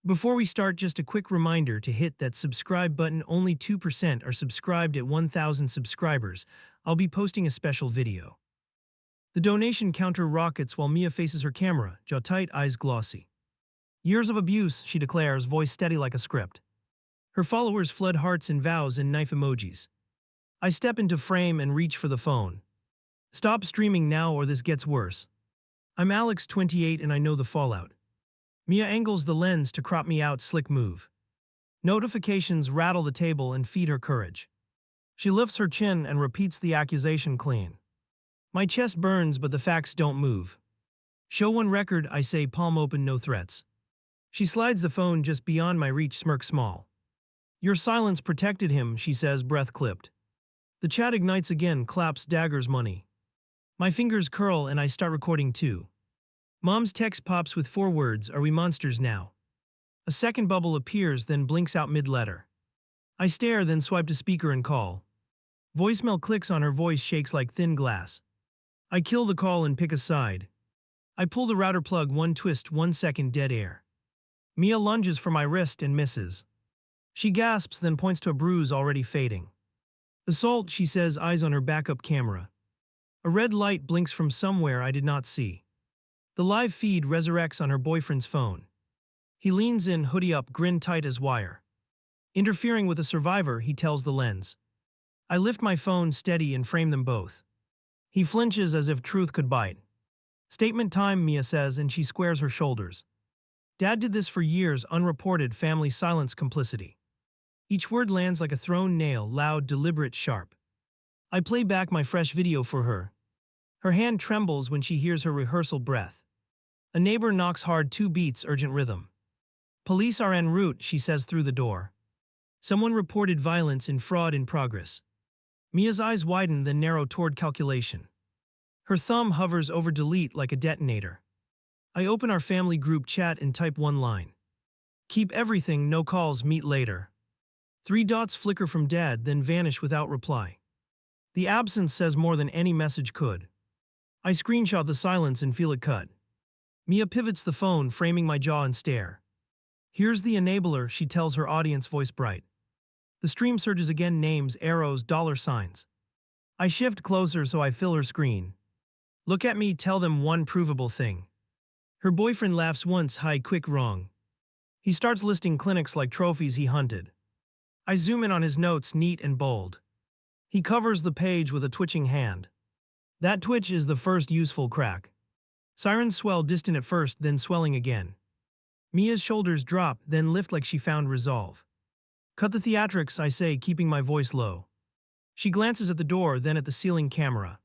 Before we start, just a quick reminder to hit that subscribe button. Only 2% are subscribed at 1,000 subscribers. I'll be posting a special video. The donation counter rockets while Mia faces her camera, jaw tight, eyes glossy. Years of abuse, she declares, voice steady like a script. Her followers flood hearts and vows and knife emojis. I step into frame and reach for the phone. Stop streaming now or this gets worse. I'm Alex, 28, and I know the fallout. Mia angles the lens to crop me out, slick move. Notifications rattle the table and feed her courage. She lifts her chin and repeats the accusation clean. My chest burns, but the facts don't move. Show one record, I say, palm open, no threats. She slides the phone just beyond my reach, smirk small. Your silence protected him, she says, breath clipped. The chat ignites again, claps, daggers, money. My fingers curl and I start recording too. Mom's text pops with 4 words, are we monsters now? A second bubble appears, then blinks out mid-letter. I stare, then swipe to speaker and call. Voicemail clicks on, her voice shakes like thin glass. I kill the call and pick a side. I pull the router plug, one twist, 1 second, dead air. Mia lunges for my wrist and misses. She gasps, then points to a bruise already fading. Assault, she says, eyes on her backup camera. A red light blinks from somewhere I did not see. The live feed resurrects on her boyfriend's phone. He leans in, hoodie up, grin tight as wire. Interfering with a survivor, he tells the lens. I lift my phone steady and frame them both. He flinches as if truth could bite. Statement time, Mia says, and she squares her shoulders. Dad did this for years, unreported, family silence, complicity. Each word lands like a thrown nail, loud, deliberate, sharp. I play back my fresh video for her. Her hand trembles when she hears her rehearsal breath. A neighbor knocks hard, 2 beats, urgent rhythm. Police are en route, she says through the door. Someone reported violence in fraud in progress. Mia's eyes widen, then narrow toward calculation. Her thumb hovers over delete like a detonator. I open our family group chat and type one line. Keep everything, no calls, meet later. 3 dots flicker from Dad, then vanish without reply. The absence says more than any message could. I screenshot the silence and feel it cut. Mia pivots the phone, framing my jaw and stare. Here's the enabler, she tells her audience, voice bright. The stream surges again, names, arrows, $signs. I shift closer so I fill her screen. Look at me, tell them one provable thing. Her boyfriend laughs once, high, quick, wrong. He starts listing clinics like trophies he hunted. I zoom in on his notes, neat and bold. He covers the page with a twitching hand. That twitch is the first useful crack. Sirens swell, distant at first, then swelling again. Mia's shoulders drop, then lift like she found resolve. Cut the theatrics, I say, keeping my voice low. She glances at the door, then at the ceiling camera.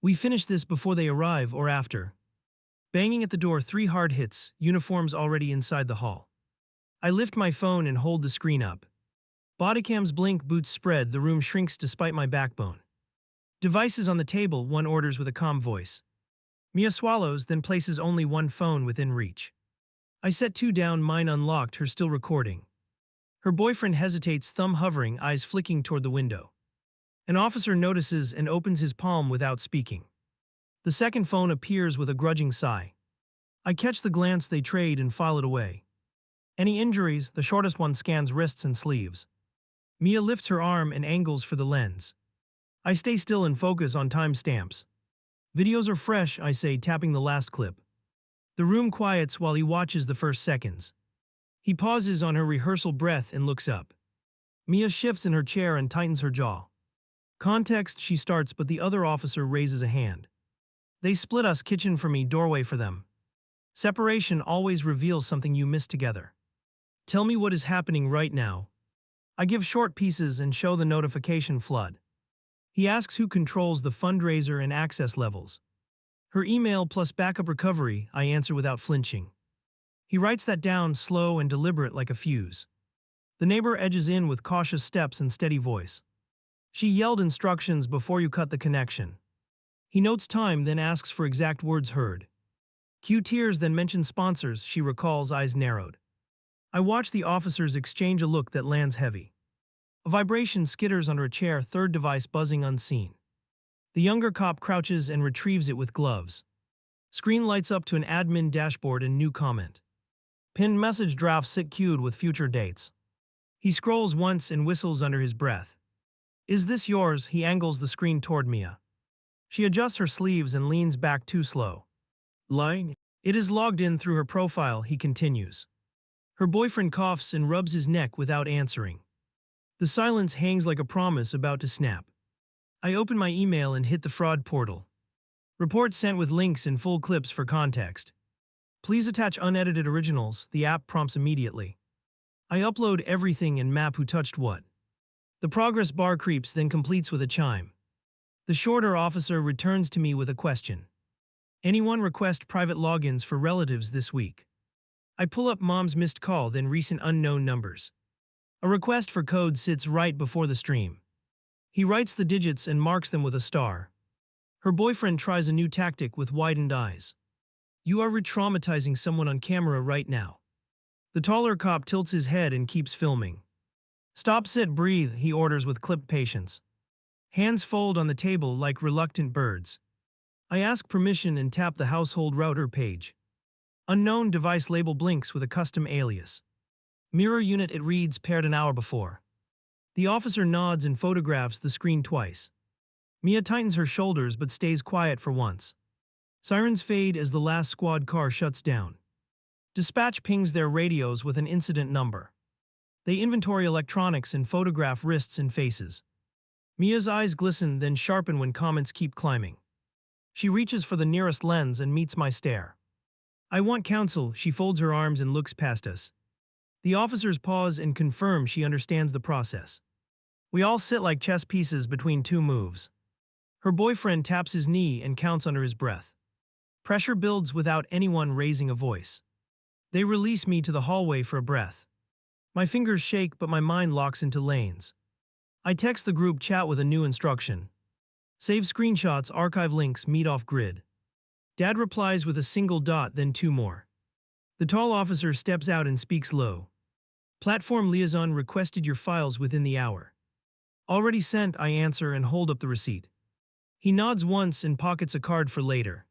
We finish this before they arrive or after. Banging at the door, 3 hard hits, uniforms already inside the hall. I lift my phone and hold the screen up. Bodycams blink, boots spread, the room shrinks despite my backbone. Devices on the table, one orders with a calm voice. Mia swallows, then places only 1 phone within reach. I set 2 down, mine unlocked, her still recording. Her boyfriend hesitates, thumb hovering, eyes flicking toward the window. An officer notices and opens his palm without speaking. The second phone appears with a grudging sigh. I catch the glance they trade and file it away. Any injuries? The shortest one scans wrists and sleeves. Mia lifts her arm and angles for the lens. I stay still and focus on timestamps. Videos are fresh, I say, tapping the last clip. The room quiets while he watches the first seconds. He pauses on her rehearsal breath and looks up. Mia shifts in her chair and tightens her jaw. Context, she starts, but the other officer raises a hand. They split us, kitchen for me, doorway for them. Separation always reveals something you missed together. Tell me what is happening right now. I give short pieces and show the notification flood. He asks who controls the fundraiser and access levels. Her email plus backup recovery, I answer without flinching. He writes that down, slow and deliberate like a fuse. The neighbor edges in with cautious steps and steady voice. She yelled instructions before you cut the connection. He notes time, then asks for exact words heard. Cue tears, then mentions sponsors, she recalls, eyes narrowed. I watch the officers exchange a look that lands heavy. A vibration skitters under a chair, third device buzzing unseen. The younger cop crouches and retrieves it with gloves. Screen lights up to an admin dashboard and new comment. Pinned message draft sit queued with future dates. He scrolls once and whistles under his breath. Is this yours? He angles the screen toward Mia. She adjusts her sleeves and leans back too slow. Lying? It is logged in through her profile, he continues. Her boyfriend coughs and rubs his neck without answering. The silence hangs like a promise about to snap. I open my email and hit the fraud portal. Report sent with links and full clips for context. Please attach unedited originals, the app prompts immediately. I upload everything and map who touched what. The progress bar creeps, then completes with a chime. The shorter officer returns to me with a question. Anyone request private logins for relatives this week? I pull up mom's missed call, then recent unknown numbers. A request for code sits right before the stream. He writes the digits and marks them with a star. Her boyfriend tries a new tactic with widened eyes. You are re-traumatizing someone on camera right now. The taller cop tilts his head and keeps filming. Stop, sit, breathe, he orders with clipped patience. Hands fold on the table like reluctant birds. I ask permission and tap the household router page. Unknown device label blinks with a custom alias. Mirror unit, it reads, paired an hour before. The officer nods and photographs the screen twice. Mia tightens her shoulders but stays quiet for once. Sirens fade as the last squad car shuts down. Dispatch pings their radios with an incident number. They inventory electronics and photograph wrists and faces. Mia's eyes glisten, then sharpen when comments keep climbing. She reaches for the nearest lens and meets my stare. I want counsel, she folds her arms and looks past us. The officers pause and confirm she understands the process. We all sit like chess pieces between two moves. Her boyfriend taps his knee and counts under his breath. Pressure builds without anyone raising a voice. They release me to the hallway for a breath. My fingers shake, but my mind locks into lanes. I text the group chat with a new instruction. Save screenshots, archive links, meet off grid. Dad replies with a single dot, then two more. The tall officer steps out and speaks low. Platform liaison requested your files within the hour. Already sent, I answer and hold up the receipt. He nods once and pockets a card for later.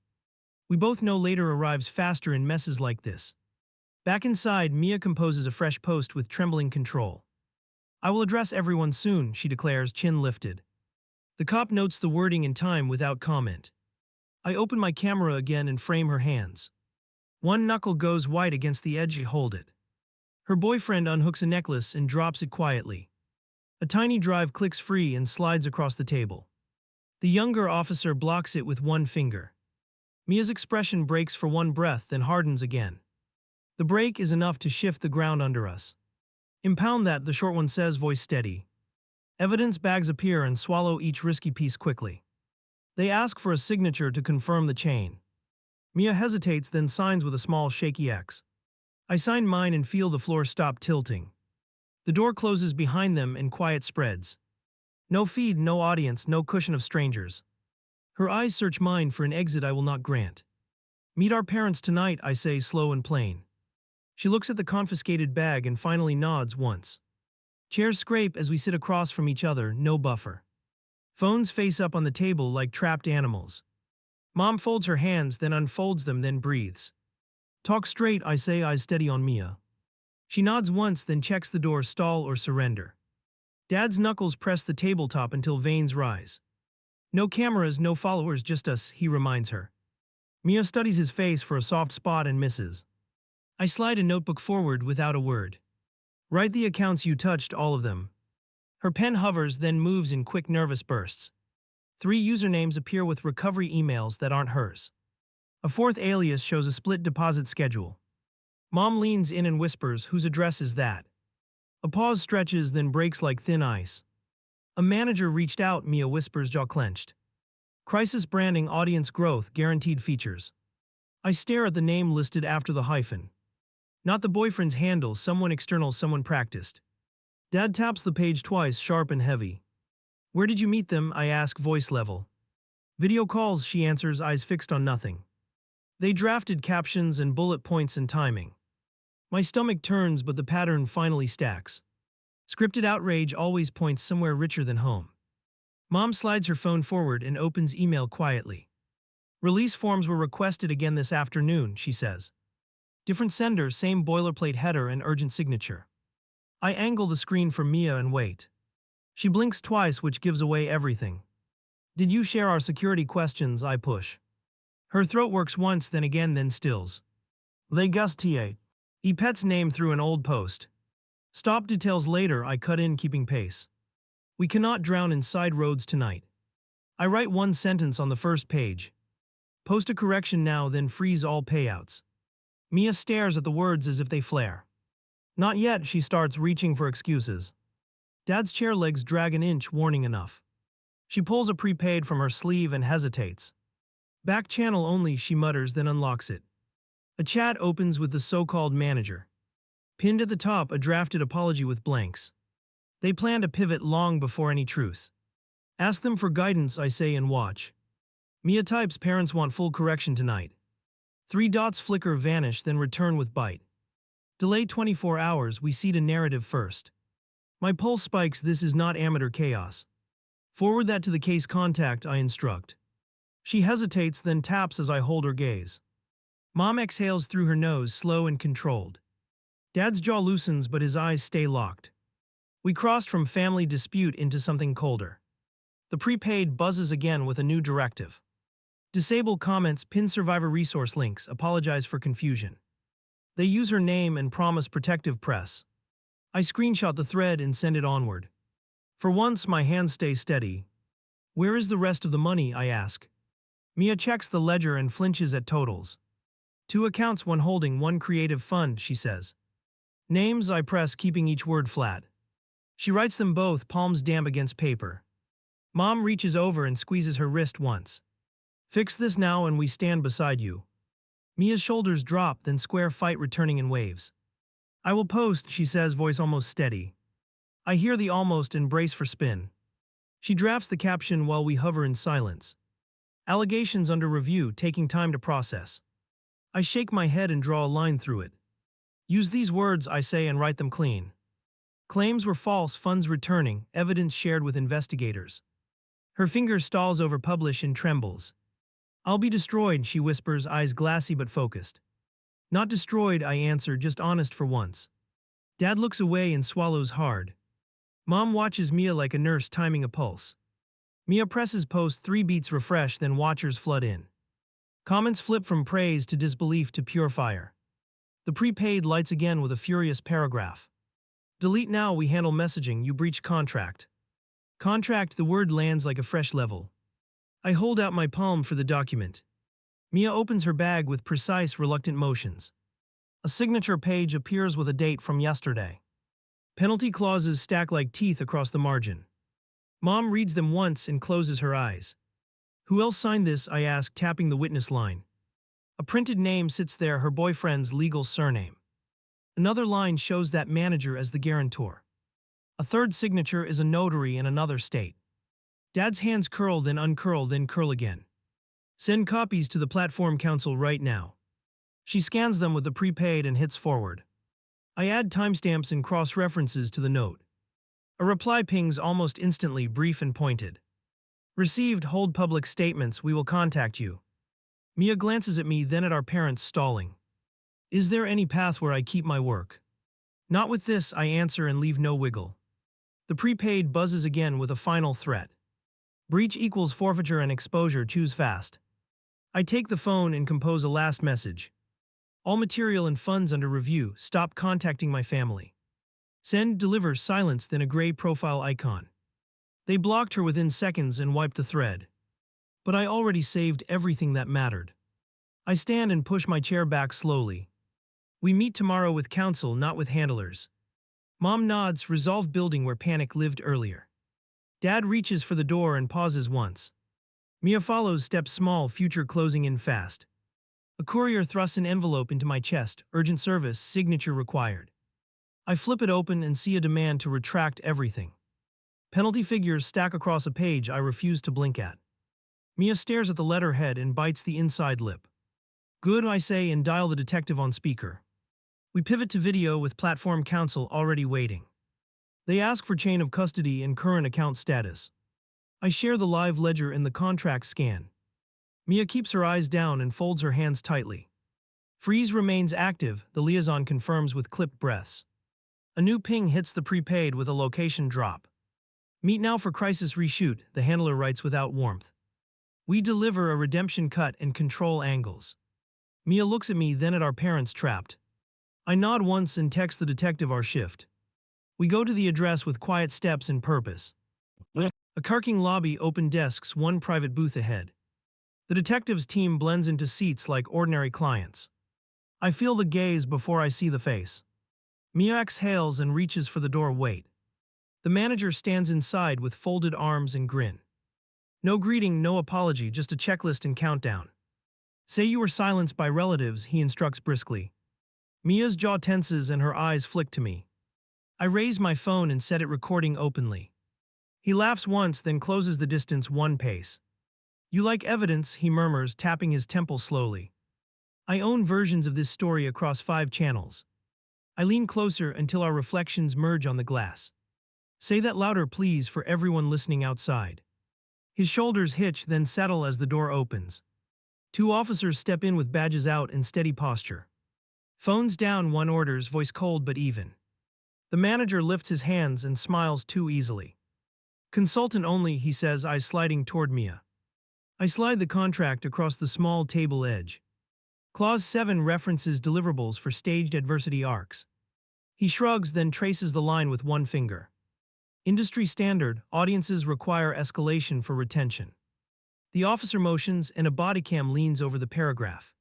We both know later arrives faster in messes like this. Back inside, Mia composes a fresh post with trembling control. I will address everyone soon, she declares, chin lifted. The cop notes the wording in time without comment. I open my camera again and frame her hands. One knuckle goes white against the edge, hold it. Her boyfriend unhooks a necklace and drops it quietly. A tiny drive clicks free and slides across the table. The younger officer blocks it with one finger. Mia's expression breaks for one breath, then hardens again. The break is enough to shift the ground under us. Impound that, the short one says, voice steady. Evidence bags appear and swallow each risky piece quickly. They ask for a signature to confirm the chain. Mia hesitates, then signs with a small shaky X. I sign mine and feel the floor stop tilting. The door closes behind them and quiet spreads. No feed, no audience, no cushion of strangers. Her eyes search mine for an exit I will not grant. Meet our parents tonight, I say, slow and plain. She looks at the confiscated bag and finally nods once. Chairs scrape as we sit across from each other, no buffer. Phones face up on the table like trapped animals. Mom folds her hands, then unfolds them, then breathes. Talk straight, I say, eyes steady on Mia. She nods once, then checks the door, stall or surrender. Dad's knuckles press the tabletop until veins rise. No cameras, no followers, just us, he reminds her. Mia studies his face for a soft spot and misses. I slide a notebook forward without a word. Write the accounts you touched, all of them. Her pen hovers, then moves in quick, nervous bursts. 3 usernames appear with recovery emails that aren't hers. A 4th alias shows a split deposit schedule. Mom leans in and whispers, whose address is that? A pause stretches, then breaks like thin ice. A manager reached out, Mia whispers, jaw clenched. Crisis branding, audience growth, guaranteed features. I stare at the name listed after the hyphen. Not the boyfriend's handle, someone external, someone practiced. Dad taps the page twice, sharp and heavy. Where did you meet them? I ask, voice level. Video calls, she answers, eyes fixed on nothing. They drafted captions and bullet points and timing. My stomach turns, but the pattern finally stacks. Scripted outrage always points somewhere richer than home. Mom slides her phone forward and opens email quietly. Release forms were requested again this afternoon, she says. Different sender, same boilerplate header and urgent signature. I angle the screen for Mia and wait. She blinks twice, which gives away everything. Did you share our security questions? I push. Her throat works once, then again, then stills. Les Gustier. Pet's name through an old post. Stop details later, I cut in, keeping pace. We cannot drown in side roads tonight. I write one sentence on the first page. Post a correction now, then freeze all payouts. Mia stares at the words as if they flare. Not yet, she starts, reaching for excuses. Dad's chair legs drag an inch, warning enough. She pulls a prepaid from her sleeve and hesitates. Back channel only, she mutters, then unlocks it. A chat opens with the so-called manager. Pinned at the top, a drafted apology with blanks. They planned a pivot long before any truce. Ask them for guidance, I say, and watch. Mia types, parents want full correction tonight. 3 dots flicker, vanish, then return with bite. Delay 24 hours, we seed a narrative first. My pulse spikes, this is not amateur chaos. Forward that to the case contact, I instruct. She hesitates, then taps as I hold her gaze. Mom exhales through her nose, slow and controlled. Dad's jaw loosens, but his eyes stay locked. We crossed from family dispute into something colder. The prepaid buzzes again with a new directive. Disable comments, pin survivor resource links, apologize for confusion. They use her name and promise protective press. I screenshot the thread and send it onward. For once, my hands stay steady. Where is the rest of the money, I ask. Mia checks the ledger and flinches at totals. 2 accounts, one holding, one creative fund, she says. Names, I press, keeping each word flat. She writes them both, palms damp against paper. Mom reaches over and squeezes her wrist once. Fix this now and we stand beside you. Mia's shoulders drop, then square fight returning in waves. I will post, she says, voice almost steady. I hear the almost and brace for spin. She drafts the caption while we hover in silence. Allegations under review, taking time to process. I shake my head and draw a line through it. Use these words, I say, and write them clean. Claims were false, funds returning, evidence shared with investigators. Her finger stalls over publish and trembles. I'll be destroyed, she whispers, eyes glassy but focused. Not destroyed, I answer, just honest for once. Dad looks away and swallows hard. Mom watches Mia like a nurse timing a pulse. Mia presses post, 3 beats refresh, then watchers flood in. Comments flip from praise to disbelief to pure fire. The prepaid lights again with a furious paragraph. Delete now, we handle messaging, you breach contract. Contract, the word lands like a fresh level. I hold out my palm for the document. Mia opens her bag with precise, reluctant motions. A signature page appears with a date from yesterday. Penalty clauses stack like teeth across the margin. Mom reads them once and closes her eyes. Who else signed this, I ask, tapping the witness line. A printed name sits there, her boyfriend's legal surname. Another line shows that manager as the guarantor. A third signature is a notary in another state. Dad's hands curl, then uncurl, then curl again. Send copies to the platform council right now. She scans them with the prepaid and hits forward. I add timestamps and cross-references to the note. A reply pings almost instantly, brief and pointed. Received, hold public statements, we will contact you. Mia glances at me, then at our parents, stalling. Is there any path where I keep my work? Not with this, I answer and leave no wiggle. The prepaid buzzes again with a final threat. Breach equals forfeiture and exposure, choose fast. I take the phone and compose a last message. All material and funds under review, stop contacting my family. Send, deliver, silence, then a gray profile icon. They blocked her within seconds and wiped the thread. But I already saved everything that mattered. I stand and push my chair back slowly. We meet tomorrow with counsel, not with handlers. Mom nods, resolve building where panic lived earlier. Dad reaches for the door and pauses once. Mia follows, steps small, future closing in fast. A courier thrusts an envelope into my chest, urgent service, signature required. I flip it open and see a demand to retract everything. Penalty figures stack across a page I refuse to blink at. Mia stares at the letterhead and bites the inside lip. Good, I say, and dial the detective on speaker. We pivot to video with platform counsel already waiting. They ask for chain of custody and current account status. I share the live ledger and the contract scan. Mia keeps her eyes down and folds her hands tightly. Freeze remains active, the liaison confirms with clipped breaths. A new ping hits the prepaid with a location drop. Meet now for crisis reshoot, the handler writes without warmth. We deliver a redemption cut and control angles. Mia looks at me, then at our parents trapped. I nod once and text the detective our shift. We go to the address with quiet steps and purpose. A carking lobby, open desks, one private booth ahead. The detective's team blends into seats like ordinary clients. I feel the gaze before I see the face. Mia exhales and reaches for the door. Wait. The manager stands inside with folded arms and grin. No greeting, no apology, just a checklist and countdown. Say you were silenced by relatives, he instructs briskly. Mia's jaw tenses and her eyes flick to me. I raise my phone and set it recording openly. He laughs once, then closes the distance one pace. You like evidence, he murmurs, tapping his temple slowly. I own versions of this story across 5 channels. I lean closer until our reflections merge on the glass. Say that louder, please, for everyone listening outside. His shoulders hitch, then settle as the door opens. 2 officers step in with badges out and steady posture. Phones down, one orders, voice cold but even. The manager lifts his hands and smiles too easily. Consultant only, he says, eyes sliding toward Mia. I slide the contract across the small table edge. Clause 7 references deliverables for staged adversity arcs. He shrugs, then traces the line with one finger. Industry standard, audiences require escalation for retention. The officer motions and a bodycam leans over the paragraph.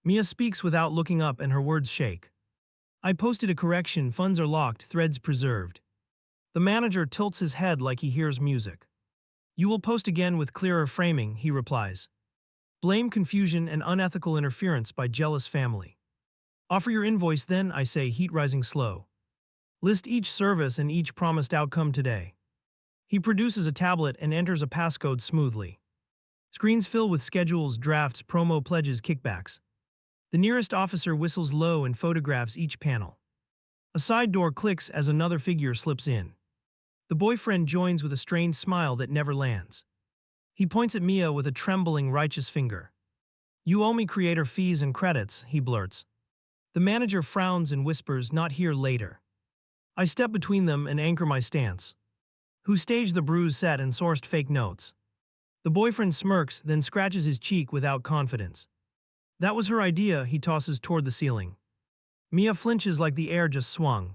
Mia speaks without looking up and her words shake. I posted a correction, funds are locked, threads preserved. The manager tilts his head like he hears music. You will post again with clearer framing, he replies. Blame confusion and unethical interference by jealous family. Offer your invoice then, I say, heat rising slow. List each service and each promised outcome today. He produces a tablet and enters a passcode smoothly. Screens fill with schedules, drafts, promo pledges, kickbacks. The nearest officer whistles low and photographs each panel. A side door clicks as another figure slips in. The boyfriend joins with a strained smile that never lands. He points at Mia with a trembling, righteous finger. You owe me creator fees and credits, he blurts. The manager frowns and whispers, not here, later. I step between them and anchor my stance. Who staged the bruise set and sourced fake notes? The boyfriend smirks, then scratches his cheek without confidence. That was her idea, he tosses toward the ceiling. Mia flinches like the air just swung.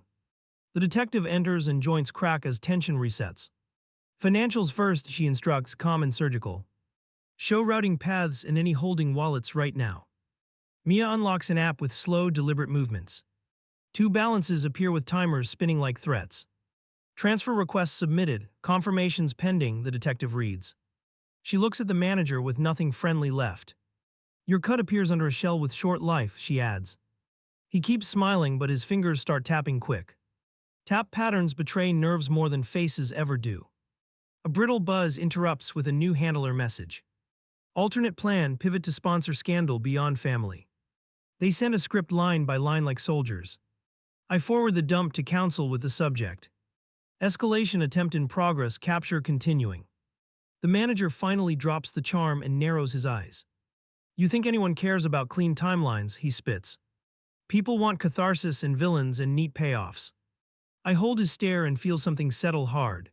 The detective enters and joints crack as tension resets. Financials first, she instructs, calm and surgical. Show routing paths and any holding wallets right now. Mia unlocks an app with slow, deliberate movements. 2 balances appear with timers spinning like threats. Transfer requests submitted, confirmations pending, the detective reads. She looks at the manager with nothing friendly left. Your cut appears under a shell with short life, she adds. He keeps smiling, but his fingers start tapping quick. Tap patterns betray nerves more than faces ever do. A brittle buzz interrupts with a new handler message. Alternate plan, pivot to sponsor scandal beyond family. They send a script line by line like soldiers. I forward the dump to counsel with the subject. Escalation attempt in progress, capture continuing. The manager finally drops the charm and narrows his eyes. You think anyone cares about clean timelines, he spits. People want catharsis and villains and neat payoffs. I hold his stare and feel something settle hard.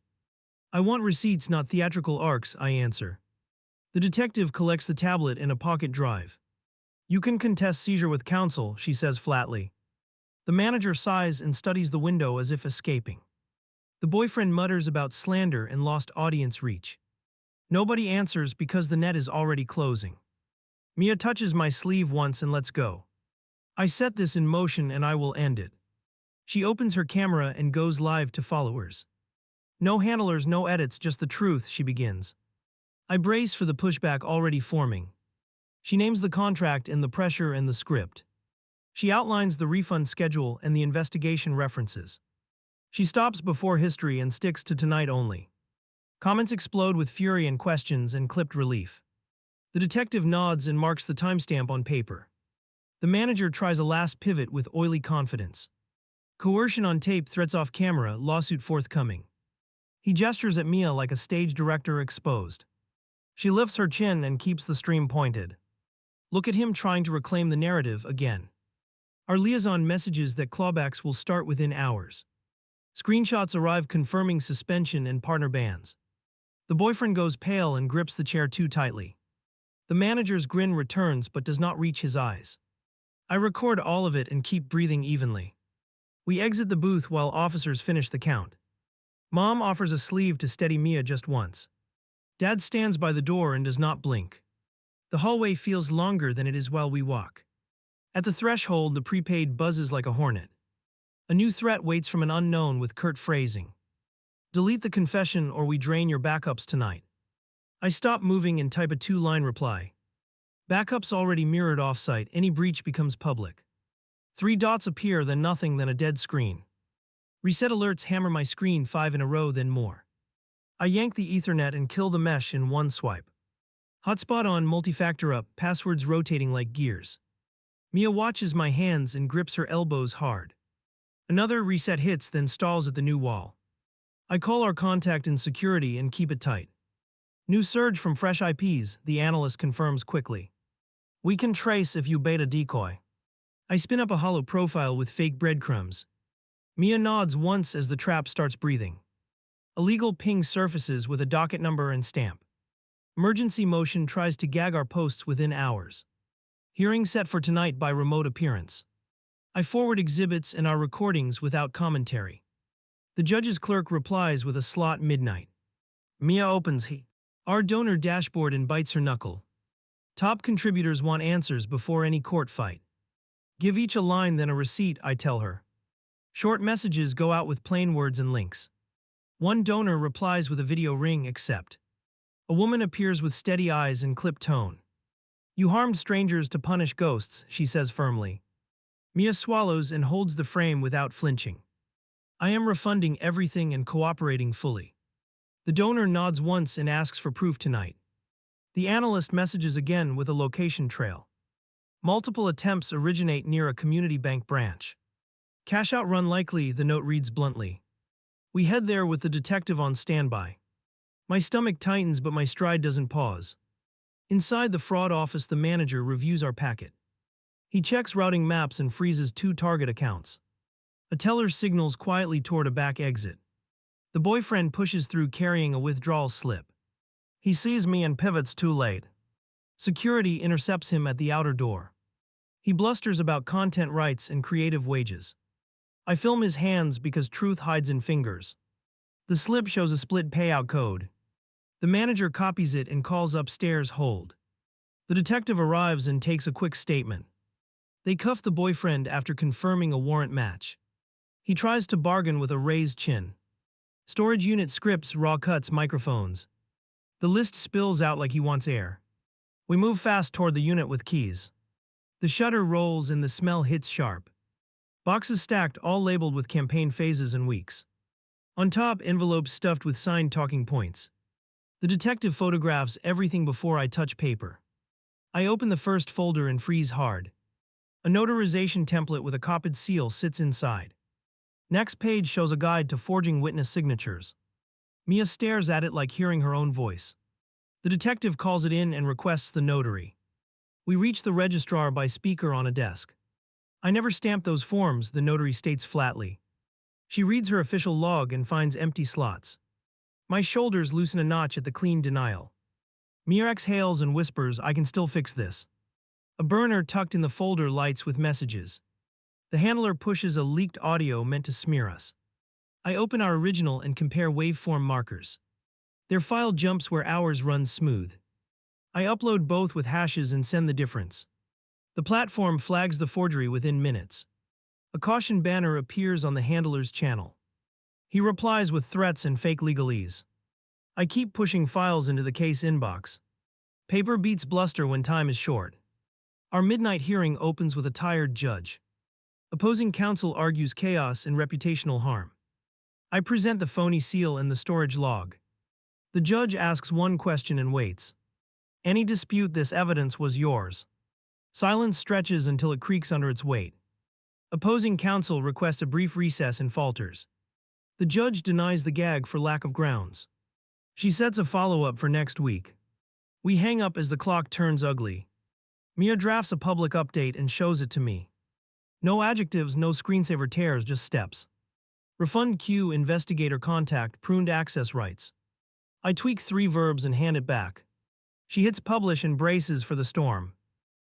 I want receipts, not theatrical arcs, I answer. The detective collects the tablet in a pocket drive. You can contest seizure with counsel, she says flatly. The manager sighs and studies the window as if escaping. The boyfriend mutters about slander and lost audience reach. Nobody answers because the net is already closing. Mia touches my sleeve once and lets go. I set this in motion and I will end it. She opens her camera and goes live to followers. No handlers, no edits, just the truth, she begins. I brace for the pushback already forming. She names the contract and the pressure and the script. She outlines the refund schedule and the investigation references. She stops before history and sticks to tonight only. Comments explode with fury and questions and clipped relief. The detective nods and marks the timestamp on paper. The manager tries a last pivot with oily confidence. Coercion on tape, threats off camera, lawsuit forthcoming. He gestures at Mia like a stage director exposed. She lifts her chin and keeps the stream pointed. Look at him trying to reclaim the narrative again. Our liaison messages that clawbacks will start within hours. Screenshots arrive confirming suspension and partner bans. The boyfriend goes pale and grips the chair too tightly. The manager's grin returns but does not reach his eyes. I record all of it and keep breathing evenly. We exit the booth while officers finish the count. Mom offers a sleeve to steady Mia just once. Dad stands by the door and does not blink. The hallway feels longer than it is while we walk. At the threshold, the prepaid buzzes like a hornet. A new threat waits from an unknown with curt phrasing. Delete the confession or we drain your backups tonight. I stop moving and type a two-line reply. Backups already mirrored offsite, any breach becomes public. 3 dots appear, then nothing, then a dead screen. Reset alerts hammer my screen 5 in a row, then more. I yank the Ethernet and kill the mesh in one swipe. Hotspot on, multi-factor up, passwords rotating like gears. Mia watches my hands and grips her elbows hard. Another reset hits, then stalls at the new wall. I call our contact in security and keep it tight. New surge from fresh IPs, the analyst confirms quickly. We can trace if you beta decoy. I spin up a hollow profile with fake breadcrumbs. Mia nods once as the trap starts breathing. Illegal ping surfaces with a docket number and stamp. Emergency motion tries to gag our posts within hours. Hearing set for tonight by remote appearance. I forward exhibits and our recordings without commentary. The judge's clerk replies with a slot midnight. Mia opens our donor dashboard and bites her knuckle. Top contributors want answers before any court fight. Give each a line, then a receipt, I tell her. Short messages go out with plain words and links. One donor replies with a video ring, accept. A woman appears with steady eyes and clipped tone. You harmed strangers to punish ghosts, she says firmly. Mia swallows and holds the frame without flinching. I am refunding everything and cooperating fully. The donor nods once and asks for proof tonight. The analyst messages again with a location trail. Multiple attempts originate near a community bank branch. Cash out run likely, the note reads bluntly. We head there with the detective on standby. My stomach tightens but my stride doesn't pause. Inside the fraud office, the manager reviews our packet. He checks routing maps and freezes 2 target accounts. A teller signals quietly toward a back exit. The boyfriend pushes through carrying a withdrawal slip. He sees me and pivots too late. Security intercepts him at the outer door. He blusters about content rights and creative wages. I film his hands because truth hides in fingers. The slip shows a split payout code. The manager copies it and calls upstairs, hold. The detective arrives and takes a quick statement. They cuff the boyfriend after confirming a warrant match. He tries to bargain with a raised chin. Storage unit scripts, raw cuts, microphones. The list spills out like he wants air. We move fast toward the unit with keys. The shutter rolls and the smell hits sharp. Boxes stacked, all labeled with campaign phases and weeks. On top, envelopes stuffed with signed talking points. The detective photographs everything before I touch paper. I open the first folder and freeze hard. A notarization template with a copied seal sits inside. Next page shows a guide to forging witness signatures. Mia stares at it like hearing her own voice. The detective calls it in and requests the notary. We reach the registrar by speaker on a desk. I never stamped those forms, the notary states flatly. She reads her official log and finds empty slots. My shoulders loosen a notch at the clean denial. Mia exhales and whispers, I can still fix this. A burner tucked in the folder lights with messages. The handler pushes a leaked audio meant to smear us. I open our original and compare waveform markers. Their file jumps where ours runs smooth. I upload both with hashes and send the difference. The platform flags the forgery within minutes. A caution banner appears on the handler's channel. He replies with threats and fake legalese. I keep pushing files into the case inbox. Paper beats bluster when time is short. Our midnight hearing opens with a tired judge. Opposing counsel argues chaos and reputational harm. I present the phony seal and the storage log. The judge asks one question and waits. Any dispute this evidence was yours? Silence stretches until it creaks under its weight. Opposing counsel requests a brief recess and falters. The judge denies the gag for lack of grounds. She sets a follow-up for next week. We hang up as the clock turns ugly. Mia drafts a public update and shows it to me. No adjectives, no screensaver tears, just steps. Refund queue, investigator contact, pruned access rights. I tweak 3 verbs and hand it back. She hits publish and braces for the storm.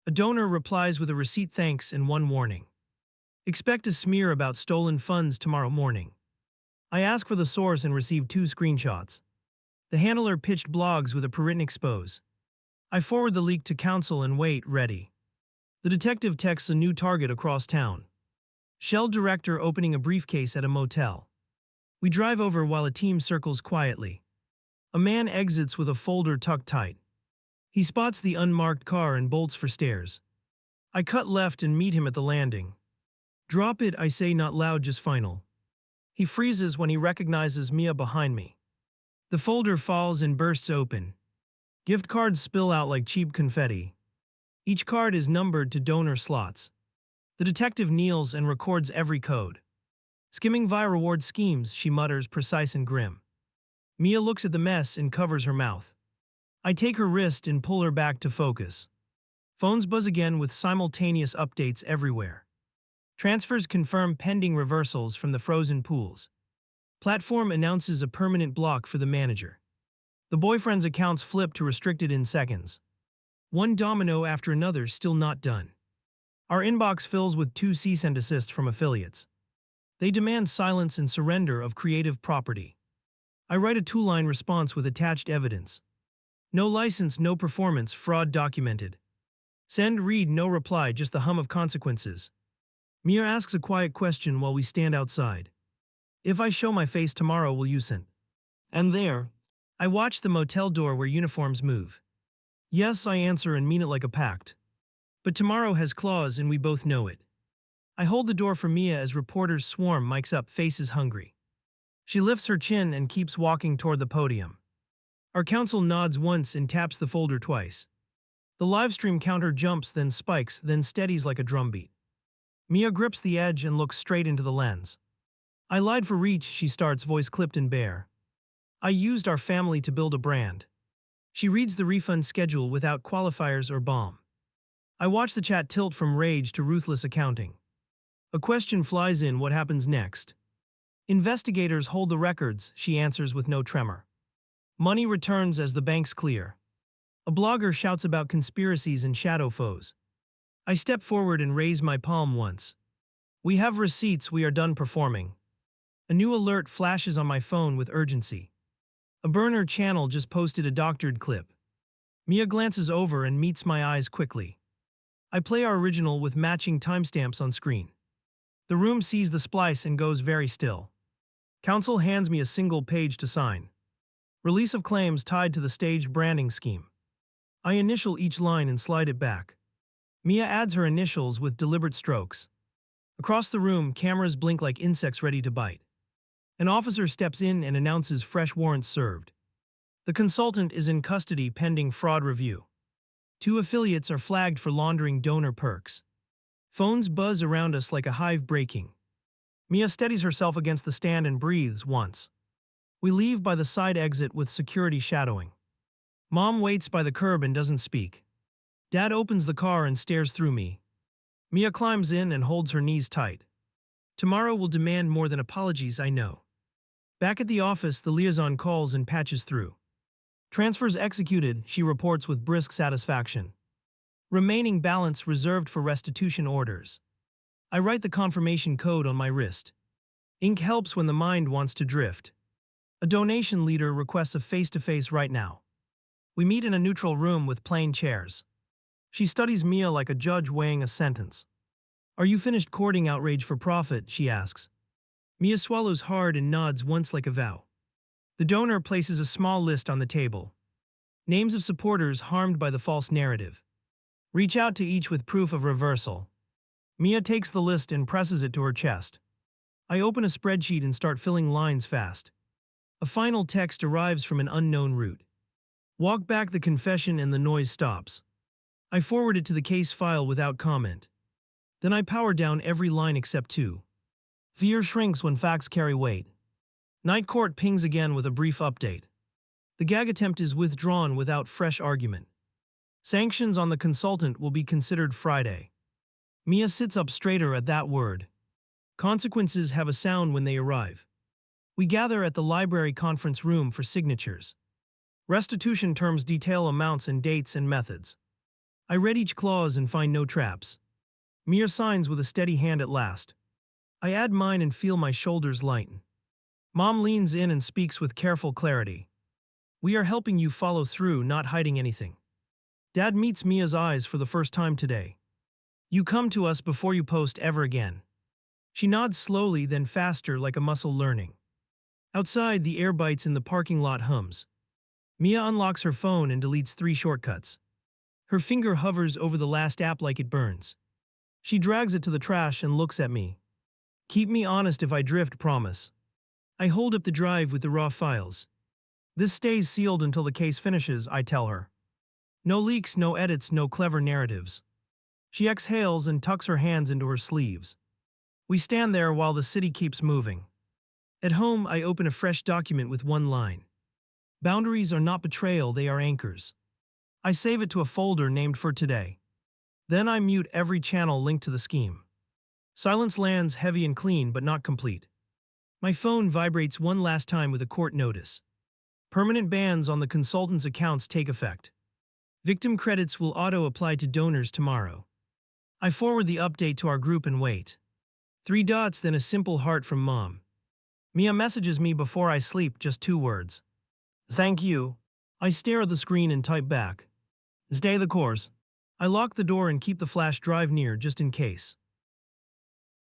A donor replies with a receipt, thanks, and 1 warning. Expect a smear about stolen funds tomorrow morning. I ask for the source and receive 2 screenshots. The handler pitched blogs with a prewritten expose. I forward the leak to counsel and wait, ready. The detective texts a new target across town. Shell director opening a briefcase at a motel. We drive over while a team circles quietly. A man exits with a folder tucked tight. He spots the unmarked car and bolts for stairs. I cut left and meet him at the landing. Drop it, I say, not loud, just final. He freezes when he recognizes Mia behind me. The folder falls and bursts open. Gift cards spill out like cheap confetti. Each card is numbered to donor slots. The detective kneels and records every code. Skimming via reward schemes, she mutters, precise and grim. Mia looks at the mess and covers her mouth. I take her wrist and pull her back to focus. Phones buzz again with simultaneous updates everywhere. Transfers confirm pending reversals from the frozen pools. Platform announces a permanent block for the manager. The boyfriend's accounts flip to restricted in seconds. One domino after another, still not done. Our inbox fills with 2 cease and desist from affiliates. They demand silence and surrender of creative property. I write a 2-line response with attached evidence. No license, no performance, fraud documented. Send, read, no reply, just the hum of consequences. Mia asks a quiet question while we stand outside. If I show my face tomorrow, will you send? And there, I watch the motel door where uniforms move. Yes, I answer and mean it like a pact. But tomorrow has claws and we both know it. I hold the door for Mia as reporters swarm, mics up, faces hungry. She lifts her chin and keeps walking toward the podium. Our counsel nods once and taps the folder twice. The livestream counter jumps, then spikes, then steadies like a drumbeat. Mia grips the edge and looks straight into the lens. I lied for reach, she starts, voice clipped and bare. I used our family to build a brand. She reads the refund schedule without qualifiers or bomb. I watch the chat tilt from rage to ruthless accounting. A question flies in, what happens next? Investigators hold the records, she answers with no tremor. Money returns as the banks clear. A blogger shouts about conspiracies and shadow foes. I step forward and raise my palm once. We have receipts, we are done performing. A new alert flashes on my phone with urgency. A burner channel just posted a doctored clip. Mia glances over and meets my eyes quickly. I play our original with matching timestamps on screen. The room sees the splice and goes very still. Counsel hands me a single page to sign. Release of claims tied to the staged branding scheme. I initial each line and slide it back. Mia adds her initials with deliberate strokes. Across the room, cameras blink like insects ready to bite. An officer steps in and announces fresh warrants served. The consultant is in custody pending fraud review. 2 affiliates are flagged for laundering donor perks. Phones buzz around us like a hive breaking. Mia steadies herself against the stand and breathes once. We leave by the side exit with security shadowing. Mom waits by the curb and doesn't speak. Dad opens the car and stares through me. Mia climbs in and holds her knees tight. Tomorrow will demand more than apologies, I know. Back at the office, the liaison calls and patches through. Transfers executed, she reports with brisk satisfaction. Remaining balance reserved for restitution orders. I write the confirmation code on my wrist. Ink helps when the mind wants to drift. A donation leader requests a face-to-face right now. We meet in a neutral room with plain chairs. She studies Mia like a judge weighing a sentence. Are you finished courting outrage for profit, she asks. Mia swallows hard and nods once like a vow. The donor places a small list on the table. Names of supporters harmed by the false narrative. Reach out to each with proof of reversal. Mia takes the list and presses it to her chest. I open a spreadsheet and start filling lines fast. A final text arrives from an unknown route. Walk back the confession and the noise stops. I forward it to the case file without comment. Then I power down every line except 2. Fear shrinks when facts carry weight. Night court pings again with a brief update. The gag attempt is withdrawn without fresh argument. Sanctions on the consultant will be considered Friday. Mia sits up straighter at that word. Consequences have a sound when they arrive. We gather at the library conference room for signatures. Restitution terms detail amounts and dates and methods. I read each clause and find no traps. Mia signs with a steady hand at last. I add mine and feel my shoulders lighten. Mom leans in and speaks with careful clarity. We are helping you follow through, not hiding anything. Dad meets Mia's eyes for the first time today. You come to us before you post ever again. She nods slowly, then faster, like a muscle learning. Outside, the air bites in the parking lot hums. Mia unlocks her phone and deletes 3 shortcuts. Her finger hovers over the last app like it burns. She drags it to the trash and looks at me. Keep me honest if I drift, promise. I hold up the drive with the raw files. This stays sealed until the case finishes, I tell her. No leaks, no edits, no clever narratives. She exhales and tucks her hands into her sleeves. We stand there while the city keeps moving. At home, I open a fresh document with one line. Boundaries are not betrayal, they are anchors. I save it to a folder named for today. Then I mute every channel linked to the scheme. Silence lands heavy and clean, but not complete. My phone vibrates one last time with a court notice. Permanent bans on the consultant's accounts take effect. Victim credits will auto-apply to donors tomorrow. I forward the update to our group and wait. 3 dots, then a simple heart from Mom. Mia messages me before I sleep, just 2 words. Thank you. I stare at the screen and type back. Stay the course. I lock the door and keep the flash drive near just in case.